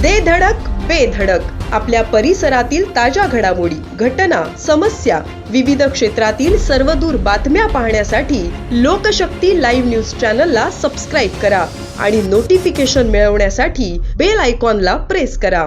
दे धडक बेधडक आपल्या परिसरातील ताज्या घडामोडी, घटना, समस्या, विविध क्षेत्रातील सर्वदूर बातम्या पाहण्यासाठी लोकशक्ती लाईव्ह न्यूज चॅनलला सबस्क्राईब करा आणि नोटिफिकेशन मिळवण्यासाठी बेल आयकॉनला प्रेस करा.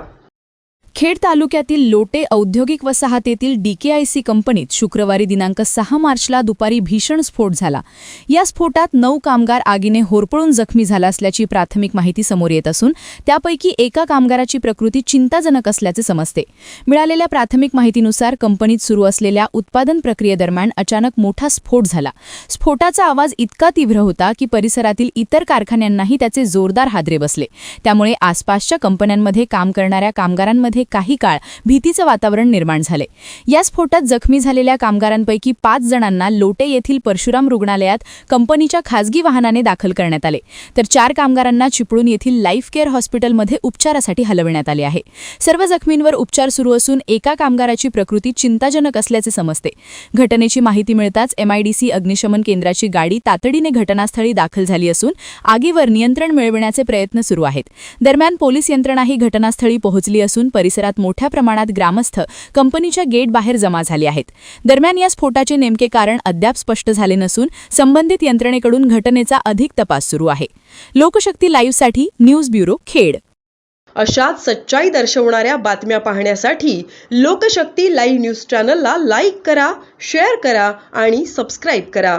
खेड तालुक्यातील लोटे औद्योगिक वसाहतीतील DKIC कंपनीत शुक्रवारी दिनांक 6 मार्चला दुपारी भीषण स्फोट झाला. या स्फोटात 9 कामगार आगीने होरपळून जखमी झाला असल्याची प्राथमिक माहिती समोर येत असून त्यापैकी एका कामगाराची प्रकृती चिंताजनक असल्याचे समजते. मिळालेल्या प्राथमिक माहितीनुसार कंपनीत सुरू असलेल्या उत्पादन प्रक्रियेदरम्यान अचानक मोठा स्फोट झाला. स्फोटाचा आवाज इतका तीव्र होता की परिसरातील इतर कारखान्यांनाही त्याचे जोरदार हादरे बसले. त्यामुळे आसपासच्या कंपन्यांमध्ये काम करणाऱ्या कामगारांमध्ये काही काळ भीतीचे वातावरण निर्माण झाले. या स्फोटात जखमी झालेल्या कामगारांपैकी 5 जणांना लोटे येथील परशुराम रुग्णालयात कंपनीच्या खासगी वाहनाने दाखल करण्यात आले, तर 4 कामगारांना चिपळूण येथील लाईफ केअर हॉस्पिटलमध्ये उपचारासाठी हलवण्यात आले आहे. सर्व जखमींवर उपचार सुरू असून एका कामगाराची प्रकृती चिंताजनक असल्याचे समजते. घटनेची माहिती मिळताच MIDC अग्निशमन केंद्राची गाडी तातडीने घटनास्थळी दाखल झाली असून आगीवर नियंत्रण मिळविण्याचे प्रयत्न सुरू आहेत. दरम्यान पोलीस यंत्रणाही घटनास्थळी पोहोचली असून परिसरात मोठ्या प्रमाणात ग्रामस्थ कंपनीच्या गेट बाहेर जमा झाले आहेत. दरम्यान या स्फोटाचे नेमके कारण अद्याप स्पष्ट झाले नसून संबंधित यंत्रणेकडून घटनेचा अधिक तपास सुरू आहे. लोकशक्ती लाईव्हसाठी न्यूज ब्युरो, खेड. अशाच सच्चाई दर्शवणाऱ्या बातम्या पाहण्यासाठी लोकशक्ती लाईव्ह न्यूज चॅनलला लाईक करा, शेअर करा आणि सबस्क्राईब करा.